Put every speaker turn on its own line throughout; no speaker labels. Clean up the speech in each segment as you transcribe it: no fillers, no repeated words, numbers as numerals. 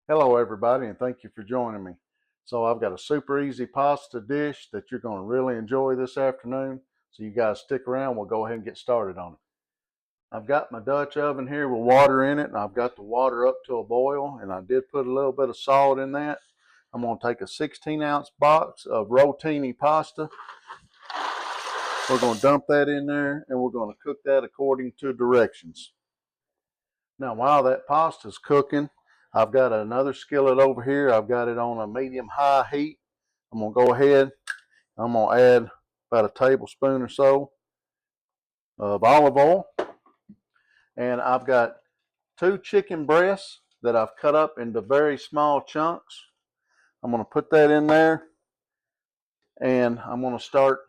Hello everybody, and thank you for joining me. So I've got a super easy pasta dish that you're going to really enjoy this afternoon. So you guys stick around, we'll go ahead and get started on it. I've got my Dutch oven here with water in it, and I've got the water up to a boil, and I did put a little bit of salt in that. I'm going to take a 16-ounce box of rotini pasta. We're going to dump that in there, and we're going to cook that according to directions. Now while that pasta is cooking, I've got another skillet over here. I've got it on a medium-high heat. I'm going to go ahead. I'm going to add about a tablespoon or so of olive oil. And I've got 2 chicken breasts that I've cut up into very small chunks. I'm going to put that in there. And I'm going to start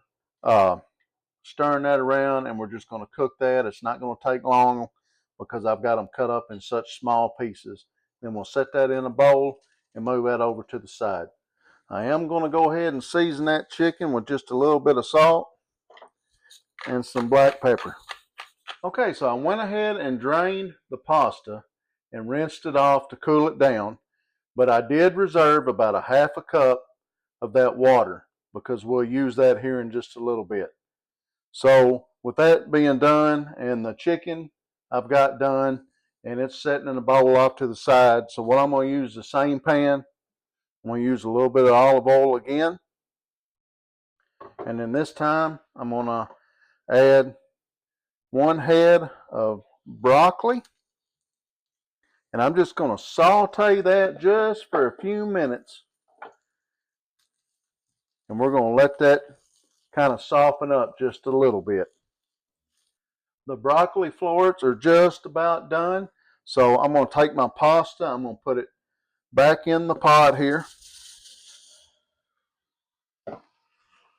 stirring that around. And we're just going to cook that. It's not going to take long because I've got them cut up in such small pieces. Then we'll set that in a bowl and move that over to the side. I am going to go ahead and season that chicken with just a little bit of salt and some black pepper. Okay, so I went ahead and drained the pasta and rinsed it off to cool it down, but I did reserve about a half a cup of that water because we'll use that here in just a little bit. So with that being done and the chicken I've got done, and it's setting in a bowl off to the side. So what I'm going to use the same pan. I'm going to use a little bit of olive oil again. And then this time I'm going to add 1 head of broccoli. And I'm just going to saute that just for a few minutes. And we're going to let that kind of soften up just a little bit. The broccoli florets are just about done. So I'm going to take my pasta, I'm going to put it back in the pot here.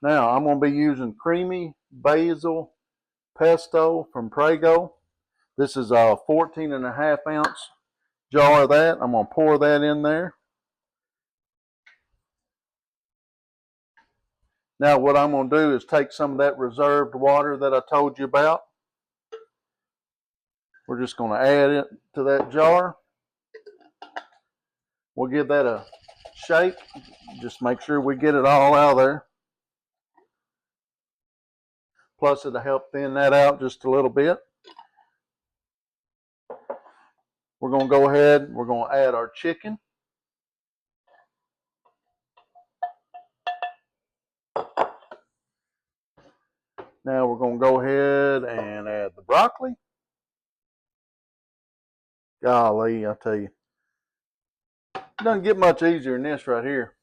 Now I'm going to be using creamy basil pesto from Prego. This is a 14.5-ounce jar of that. I'm going to pour that in there. Now what I'm going to do is take some of that reserved water that I told you about. We're just going to add it to that jar. We'll give that a shake. Just make sure we get it all out of there. Plus it'll help thin that out just a little bit. We're going to go ahead, we're going to add our chicken. Now we're going to go ahead and add the broccoli. Golly, I tell you. It doesn't get much easier than this right here.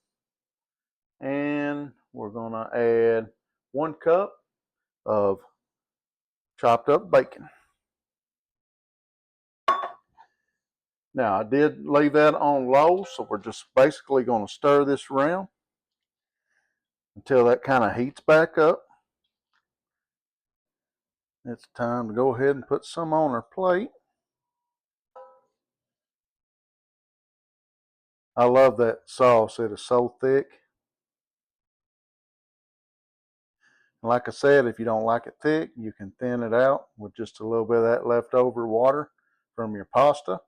And we're going to add 1 cup of chopped up bacon. Now I did leave that on low, so we're just basically going to stir this around until that kind of heats back up. It's time to go ahead and put some on our plate. I love that sauce. It is so thick. Like I said, if you don't like it thick, you can thin it out with just a little bit of that leftover water from your pasta.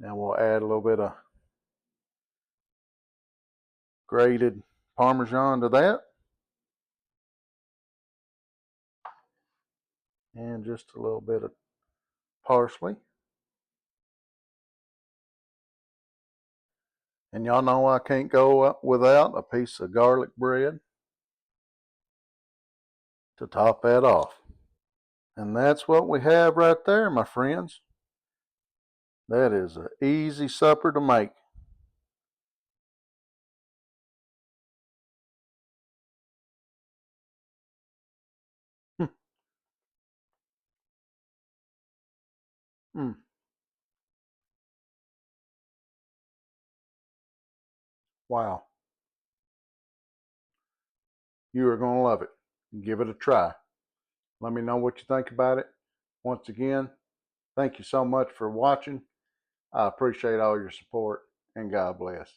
Now we'll add a little bit of grated Parmesan to that. And just a little bit of parsley. And y'all know I can't go without a piece of garlic bread to top that off. And that's what we have right there, my friends. That is an easy supper to make. Mm. Wow. You are going to love it. Give it a try. Let me know what you think about it. Once again, thank you so much for watching. I appreciate all your support, and God bless.